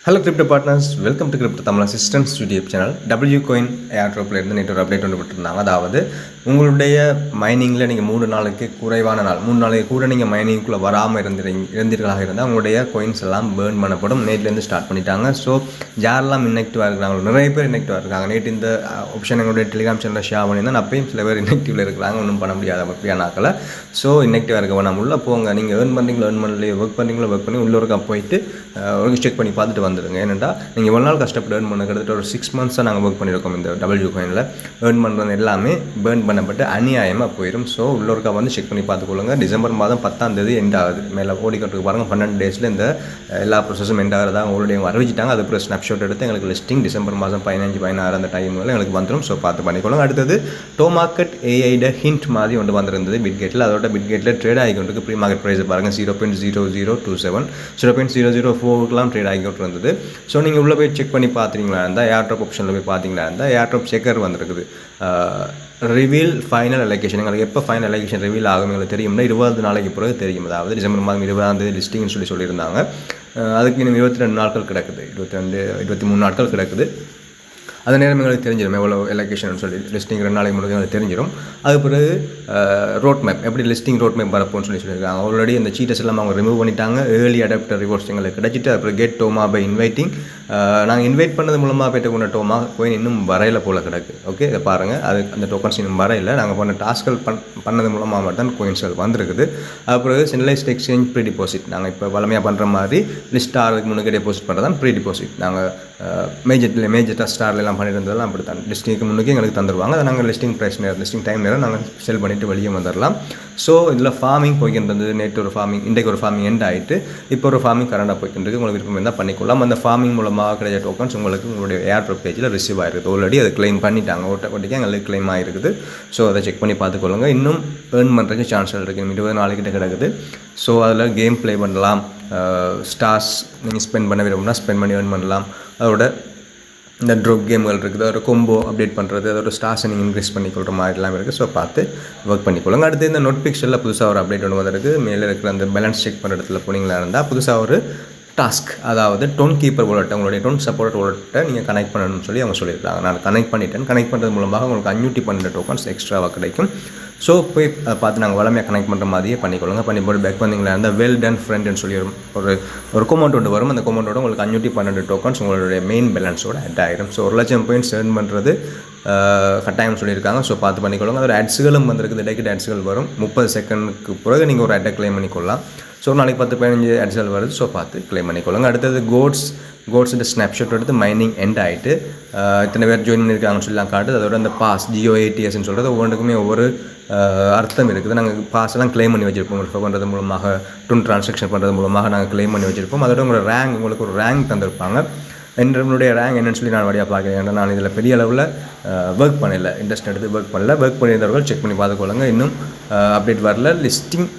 Hello crypto partners, welcome to crypto Tamil assistance YouTube channel. W coin ஏர்ட்ராப்பில் இருந்து நேற்று ஒரு அப்டேட் ஒன்று விட்டுருந்தாங்க. அதாவது உங்களுடைய மைனிங்கில் நீங்கள் 3 நாளைக்கு குறைவான நாள் 3 நாளைக்கு கூட நீங்கள் மைனிங்குள்ளே வராமல் இருந்தீர்களாக இருந்தால் உங்களுடைய கோயின்ஸ் எல்லாம் பேர்ன் பண்ணப்படும். நேற்றுலேருந்து ஸ்டார்ட் பண்ணிட்டாங்க. ஸோ யாரெல்லாம் இன்ஆக்டிவாக இருக்கிறாங்களோ நிறைய பேர் இன்ஆக்டிவாக இருக்காங்க. நேற்று இந்த ஆப்ஷன் எங்களுடைய டெலிகிராம் சேனலில் ஷேர் பண்ணியிருந்தேன். அப்பயும் சில பேர் இன்ஆக்டிவில் இருக்கிறாங்க, ஒன்றும் பண்ண முடியாத அப்படியானாக்களை. ஸோ இன்ஆக்டிவாக இருக்க வேணாம், உள்ளே போங்க. நீங்கள் ஏர்ன் பண்ணுறீங்களோ ஏர்ன் பண்ணலையோ, ஒர்க் பண்ணி உள்ளூருக்கா போயிட்டு ஒரு செக் பண்ணி பார்த்துட்டு வந்துடுங்க. ஏன்னா நீங்கள் ஒரு நாள் கஷ்டப்பட்டு ஏர்ன் பண்ண கிட்டத்தட்ட ஒரு 6 months நாங்கள் ஒர்க் பண்ணியிருக்கோம். இந்த டபிள்யூ காயினில் ஏர்ன் பண்ணுறது எல்லாமே பேர்ன் பண்ணப்பட்டு அநியாயமாக போயிடும். ஸோ உள்ளூருக்கா வந்து செக் பண்ணி பார்த்துக்கொள்ளுங்க. டிசம்பர் மாதம் 10ஆம் தேதி எண்ட் ஆகுது. மேலே ஓடிக்கட்டுக்கு பாருங்கள், 12 days இந்த எல்லா ப்ரோசஸும் எண்ட் ஆகிறதா உங்களுடைய அறிவிச்சிட்டாங்க. அதுக்கப்புறம் ஸ்னாப்ஷாட் எடுத்து எங்களுக்கு லிஸ்டிங் டிசம்பர் மாதம் 15, 16 அந்த டைமில் எங்களுக்கு வந்துடும். ஸோ பார்த்து பண்ணிக்கொள்ளுங்க. அடுத்தது டோமார்க்கெட் ஏஐட ஹிண்ட் மாதிரி ஒன்று வந்திருந்தது பிட்கேட்டில். அதோட பிட்கேட்டில் ட்ரேட் ஆகிக்கொண்டு ப்ரீ மார்க்கெட் ப்ரைஸ் பாருங்கள் 0.0027 0.004 ட்ரேட் ஆகிக்கிட்டு இருந்தது. ஸோ நீங்கள் உள்ளே போய் செக் பண்ணி பார்த்தீங்களா இருந்தால் ஏர்ட்ராப் ஆப்ஷனில் போய் பார்த்தீங்களா இருந்தால் ஏர்ட்ராப் செக்கர் வந்திருக்குது. Reveal final allocation. எங்களுக்கு எப்போ ஃபைனல் அலோகேஷன் ரிவீல் ஆகும் எங்களுக்கு தெரியும்னா 20 நாளைக்கு பிறகு தெரியும். அதாவது டிசம்பர் மாதம் 20ஆம் தேதி லிஸ்டிங்னு சொல்லியிருந்தாங்க. அதுக்கு இன்னும் 22 நாட்கள் கிடக்குது, 23 நாட்கள் கிடக்குது. அது நேரம் எங்களுக்கு தெரிஞ்சிடும் எவ்வளோ எலோகேஷன் சொல்லி. லிஸ்டிங் 2 நாளைக்கு முன்னாடி எங்களுக்கு தெரிஞ்சிடும். அதுக்கு பிறகு ரோட் மேப், எப்படி லிஸ்டிங் ரோட் மேப் வரப்போன்னு சொல்லியிருக்காங்க. ஆல்ரெடி அந்த சீட்டஸ் எல்லாம் அவங்க ரிமூவ் பண்ணிட்டாங்க. ஏர்லி அடாப்டர் ரிவார்ட்ஸ் எங்களுக்கு கிடச்சிட்டு அப்புறம் கெட் டோமா பை இன்வைட்டிங். நாங்கள் இன்வைட் பண்ணது மூலமாக போய்ட்டு கொண்ட டோமா கோயின் இன்னும் வரையில் போல் கிடக்கு. ஓகே, இதை பாருங்கள். அது அந்த டோக்கன்ஸ் இன்னும் வரையில். நாங்கள் பண்ண டாஸ்கள் பண்ணது மூலமாக மட்டும் கோயின்ஸ்கள் வந்திருக்குது. அப்புறம் சென்ட்ரலைஸ்ட் எக்ஸ்சேஞ்ச் ப்ரீ டிபாசிட். நாங்கள் இப்போ வளமையாக பண்ணுற மாதிரி லிஸ்ட் ஆகிறதுக்கு முன்னாடி டெபாசிட் பண்ணுறது தான் ப்ரீ டிபாசிட். நாங்கள் மேஜர் ஸ்டார்லாம் பண்ணியிருந்ததெல்லாம் அப்படி தான் லிஸ்டிங்க்கு முன்னுக்கு எங்களுக்கு தந்துடுவாங்க. அதை நாங்கள் லிஸ்டிங் டைம் நேரம் நாங்கள் செல் பண்ணிவிட்டு வெளியே வந்துடலாம். ஸோ இதில் ஃபார்மிங் போய்கின்றது. நேற்று ஒரு ஃபார்மிங், இன்றைக்கு ஒரு ஃபார்மிங் எண்ட் ஆகிட்டு இப்போ ஒரு ஃபார்மிங் கரண்டாக போய்கின்றது. உங்களுக்கு விருப்பம் இருந்தால் பண்ணிக்கொள்ளலாம். அந்த ஃபார்மிங் மூலமாக கிடைச்ச டோக்கன்ஸ் உங்களுக்கு உங்களுடைய ஏர்ட்ராப் பேஜில் ரிசீவ் ஆகிருக்குது. ஆல்ரெடி அதை கிளைம் பண்ணிட்டாங்க, ஓட்டிக்கு எங்களுக்கு கிளைம் ஆகிருக்குது. ஸோ அதை செக் பண்ணி பார்த்துக்கொள்ளுங்க. இன்னும் ஏர்ன் பண்ணுறதுக்கு சான்ஸ்கள் இருக்குது. 20 நாளைக்கிட்ட கிடக்குது. ஸோ அதில் கேம் ப்ளே பண்ணலாம். ஸ்டார்ஸ் நீங்கள் ஸ்பெண்ட் பண்ண விரும்புனா ஸ்பெண்ட் பண்ணி ஏர்ன் பண்ணலாம். அதோட இந்த ட்ரோப் கேம்கள் இருக்குது, அதோட கொம்போ அப்டேட் பண்ணுறது, அதோட ஸ்டார்ஸை நீங்கள் இன்க்ரீஸ் பண்ணிக்கொள்கிற மாதிரிலாம் இருக்குது. ஸோ பார்த்து ஒர்க் பண்ணிக்கொள்ளுங்க. அடுத்து இந்த நோட்டிஃபிகேஷனில் புதுசாக ஒரு அப்டேட் ஒன்று வந்திருக்கு. மேலே இருக்கிற அந்த பேலன்ஸ் செக் பண்ணுற இடத்துல போனீங்களா இருந்தால் புதுசாக ஒரு டாஸ்க், அதாவது டோன் கீப்பர் வாலெட்டை, உங்களுடைய டோன் சப்போர்ட் வாலெட்டை நீங்கள் கனெக்ட் பண்ணணும்னு சொல்லி அவங்க சொல்லியிருக்காங்க. நான் கனெக்ட் பண்ணிட்டேன். கனெக்ட் பண்ணுறது மூலமாக உங்களுக்கு 512 டோக்கன்ஸ் எக்ஸ்ட்ராவாக கிடைக்கும். ஸோ போய் அதை பார்த்து நாங்கள் வளமையாக கனெக்ட் பண்ணுற மாதிரியே பண்ணிக்கொள்ளுங்க. பண்ணி போட்டு பேக் வந்தீங்களா இருந்தால் வெல் டன் ஃப்ரெண்டுன்னு சொல்லி ஒரு கொமெண்ட் ஒன்று வரும். அந்த கொமெண்ட்டோட உங்களுக்கு 512 டோக்கன்ஸ் உங்களுடைய மெயின் பேலன்ஸோட ஆட் ஆகிடும். ஸோ 1,00,000 பாயிண்ட்ஸ் ஏர்ன் பண்ணுறது கட்டாயம் சொல்லியிருக்காங்க. ஸோ பார்த்து பண்ணிக்கொள்ளுங்க. அதோட ஆட்ஸுகளும் வந்திருக்குது. டேக்கெட் ஆட்ஸுகள் வரும். 30 செகண்டுக்கு பிறகு நீங்கள் ஒரு ஆட்டை கிளைம் பண்ணிக்கொள்ளலாம். ஸோ நாளைக்கு 10-15 ஆட்ஸ்கள் வருது. ஸோ பார்த்து கிளைம் பண்ணிக்கொள்ளுங்க. அடுத்தது கோட்ஸுன்ற ஸ்னாப்ஷாட் எடுத்து மைனிங் எண்ட் ஆகிட்டு இத்தனை பேர் ஜாயின் பண்ணியிருக்காங்கன்னு சொல்லலாம் காட்டுது. அதோட அந்த பாஸ் GOATSன்னு சொல்கிறது ஒவ்வொன்றுக்குமே ஒவ்வொரு அர்த்தம் இருக்குது. நாங்கள் பாஸ்லாம் கிளைம் பண்ணி வச்சுருப்போம். ரெஃபர் பண்ணுறது மூலமாக, டூன் ட்ரான்சாக்ஷன் பண்ணுறது மூலமாக நாங்கள் கிளைம் பண்ணி வச்சுருப்போம். அதோட உங்களுக்கு ஒரு ரேங்க் தந்திருப்பாங்க. என்னுடைய ரேங்க் என்னென்னு சொல்லி நான் வழியாக பார்க்குறேன். ஏன்னா நான் இதில் பெரிய அளவில் ஒர்க் பண்ணல, இன்ட்ரெஸ்ட் எடுத்து ஒர்க் பண்ணியிருந்தவர்கள் செக் பண்ணி பார்த்துக்கொள்ளுங்க. இன்னும் அப்டேட் வரல. லிஸ்டிங்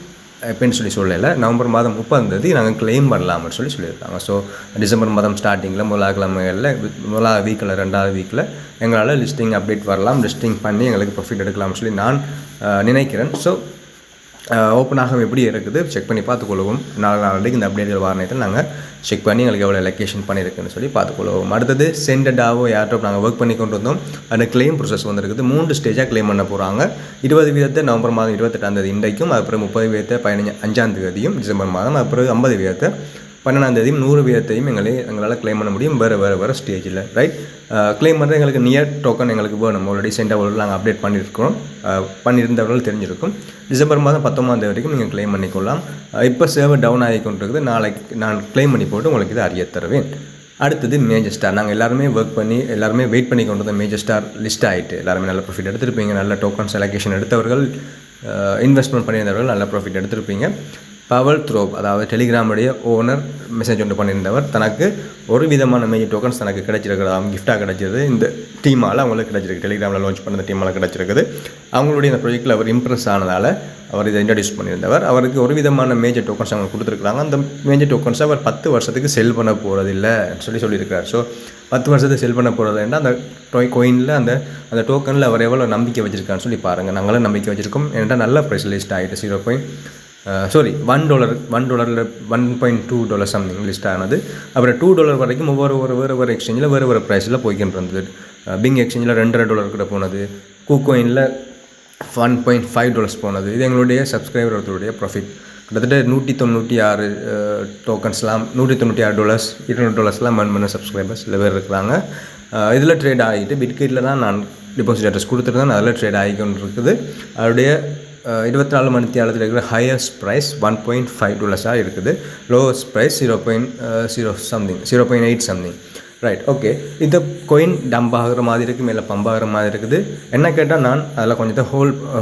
எப்படின்னு சொல்லலை. நவம்பர் மாதம் 30 நாங்கள் கிளைம் பண்ணலாம்னு சொல்லியிருக்காங்க. ஸோ டிசம்பர் மாதம் ஸ்டார்டிங்கில் முதலாவது வீக்கில் 2வது வீக்கில் எங்களால் லிஸ்டிங் அப்டேட் வரலாம். லிஸ்டிங் பண்ணி எங்களுக்கு ப்ராஃபிட் எடுக்கலாம்னு சொல்லி நான் நினைக்கிறேன். ஸோ ஓப்பனாக எப்படி இருக்குது செக் பண்ணி பார்த்துக்கொள்வோம். நாளைக்கு இந்த அப்டேட்கள் வர நேரத்தில் நாங்கள் செக் பண்ணி எங்களுக்கு எவ்வளோ லொக்கேஷன் பண்ணியிருக்குன்னு சொல்லி பார்த்துக்கொள்வோம். அடுத்தது சென்டாவோ ஏர்ட்ராப் நாங்கள் ஒர்க் பண்ணி கொண்டு வந்தோம். அந்த கிளைம் ப்ரோசஸ் வந்துருக்குது. 3 ஸ்டேஜாக கிளைம் பண்ண போகிறாங்க. 20 வீதத்தை நவம்பர் மாதம் 28ஆம் தேதி இன்றைக்கும், அப்புறம் 30 வீதத்தை 15ஆம் தேதியும் டிசம்பர் மாதம், அப்புறம் 50 வீதத்தை 12ஆம் தேதியும் 100 வீதத்தையும் எங்களால் கிளைம் பண்ண முடியும். வேறு ஸ்டேஜில் ரைட். கிளைம் பண்ணுறது எங்களுக்கு நியர் டோக்கன் எங்களுக்கு வேணும். ஆல்ரெடி சென்டாவில் நாங்கள் அப்டேட் பண்ணியிருந்தவர்கள் தெரிஞ்சிருக்கும். டிசம்பர் மாதம் 19ஆம் தேதி வரைக்கும் நீங்கள் கிளைம் பண்ணிக்கொள்ளலாம். இப்போ சர்வர் டவுன் ஆகி கொண்டிருக்குது. நாளைக்கு நான் கிளைம் பண்ணி போட்டு உங்களுக்கு இதை அறிய தருவேன். அடுத்தது மேஜர் ஸ்டார். நாங்கள் எல்லாருமே வெயிட் பண்ணி கொண்டு வந்த மேஜர் ஸ்டார் லிஸ்ட் ஆகிட்டு எல்லாருமே நல்ல ப்ராஃபிட் எடுத்திருப்பீங்க. நல்ல டோக்கன்ஸ் அலோகேஷன் எடுத்தவர்கள், இன்வெஸ்ட்மெண்ட் பண்ணியிருந்தவர்கள் நல்ல ப்ராஃபிட் எடுத்திருப்பீங்க. பவல் த்ரோப், அதாவது டெலிகிராமுடைய ஓனர் மெசேஜ் ஒன்று பண்ணியிருந்தவர், தனக்கு ஒரு விதமான மேஜர் டோக்கன்ஸ் தனக்கு கிடைச்சிருக்கிறது. அவங்க கிஃப்டாக கிடைச்சிருது. இந்த டீமால் அவங்களுக்கு கிடைச்சிருக்கு. டெலிகிராமில் லான்ச் பண்ண டீமால் கிடைச்சிருக்குது. அவங்களுடைய இந்த ப்ராஜெக்டில் அவர் இம்ப்ரெஸ் ஆனதால் அவர் இதை இன்ட்ரடியூஸ் பண்ணியிருந்தவர். அவருக்கு ஒரு விதமான மேஜர் டோக்கன்ஸ் அவங்க கொடுத்துருக்குறாங்க. அந்த மேஜர் டோக்கன்ஸை அவர் 10 வருஷத்துக்கு செல் பண்ண போகிறதில்லை சொல்லியிருக்கிறார். ஸோ 10 வருஷத்துக்கு செல் பண்ண போகிறதுன்னா அந்த கோயினில் அந்த டோக்கனில் அவர் எவ்வளோ நம்பிக்கை வச்சுருக்கான்னு சொல்லி பாருங்கள். நாங்களும் நம்பிக்கை வச்சுருக்கோம். ஏன்னா நல்ல ப்ரைஸ் லிஸ்ட் ஆகிட்டு $1 $1.2 சம்திங் லிஸ்ட் ஆனது. அப்புறம் $2 வரைக்கும் வேறு எக்ஸ்சேஞ்சில் வேறு ப்ரைஸில் போய்கிட்டு இருந்தது. பிங் எக்ஸ்சேஞ்சில் $2.5 கிட்ட போனது. KuCoinல $1.5 போனது. இது எங்களுடைய சப்ஸ்கிரைபர் ஒருத்தருடைய ப்ராஃபிட். கிட்டத்தட்ட 196 டோக்கன்ஸ்லாம் $196 $200 மண் பண்ண சப்ஸ்கிரைபர்ஸ் சில பேர் இருக்கிறாங்க. இதில் ட்ரேட் ஆகிட்டு பிட்கெட்டில் தான் நான் டிபாசிட் அட்ரஸ் கொடுத்துருந்தேன். அதில் ட்ரேட் ஆகிக்கொண்டு இருக்குது. அதோடைய 24 மணி நேரத்தில் இருக்கிற ஹையஸ்ட் ப்ரைஸ் $1.5 இருக்குது. Lowest price 0.8 something. Right, okay. இந்த கோயின் டம்ப் ஆகிற மாதிரி இருக்குது, மேலே பம்ப் ஆகிற மாதிரி இருக்குது. என்ன கேட்டால் நான் அதில் கொஞ்சத்தை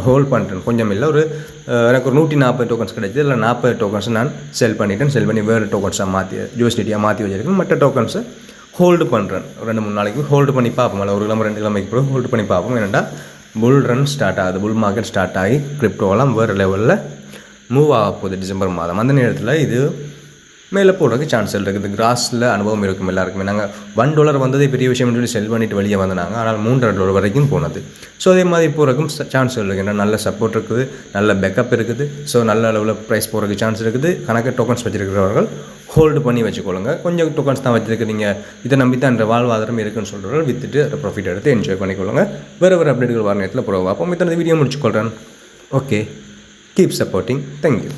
ஹோல்ட் பண்ணுறேன். கொஞ்சம் இல்லை, எனக்கு ஒரு 140 டோக்கன்ஸ் கிடைச்சிது. இல்லை 40 டோக்கன்ஸை நான் செல் பண்ணி வேறு டோக்கன்ஸாக USDT மாற்றி வச்சிருக்கேன். மற்ற டோக்கன்ஸை ஹோல்டு பண்ணுறேன். 2-3 நாளைக்கு ஹோல்டு பண்ணி பார்ப்போம். இல்லை 1 கிழமை 2 கிழமைக்கு பிறகு ஹோல்டு பண்ணி பார்ப்போம். ஏன்னா புல் ரன் ஸ்டார்ட் ஆகுது, புல் மார்க்கெட் ஸ்டார்ட் ஆகி கிரிப்டோவெல்லாம் வேறு லெவலில் மூவ் ஆக போகுது டிசம்பர் மாதம். அந்த நேரத்தில் இது மேலே போடுறதுக்கு சான்ஸ் இருக்குது. கிராஸில் அனுபவம் இருக்கும் எல்லாருக்குமே. நாங்கள் $1 வந்ததே பெரிய விஷயம் சொல்லி செல் பண்ணிவிட்டு வெளியே வந்தாங்க. ஆனால் $3 வரைக்கும் போனது. ஸோ அதே மாதிரி போகிறதுக்கும் சான்ஸ் இருக்குது. ஏன்னா நல்ல சப்போர்ட் இருக்குது, நல்ல பேக்கப் இருக்குது. ஸோ நல்ல அளவில் ப்ரைஸ் போகிறதுக்கு சான்ஸ் இருக்குது. கணக்கு டோக்கன்ஸ் வச்சுருக்கிறவர்கள் ஹோல்டு பண்ணி வச்சுக்கொள்ளுங்க. கொஞ்சம் டோக்கன்ஸ் தான் வச்சுருக்கிறீங்க, இதை நம்பி தான் என்ற வாழ்வாதாரம் இருக்குன்னு சொல்கிறவர்கள் விற்றுட்டு அதை ப்ராஃபிட் எடுத்து என்ஜாய் பண்ணிக்கொள்ளுங்க. வேறு அப்டேட்டுகள் வர நேரத்தில் ப்ரோவா. அப்போ இந்த வீடியோ முடிச்சுக்கொள்கிறேன். Okay, keep supporting. தேங்க்யூ.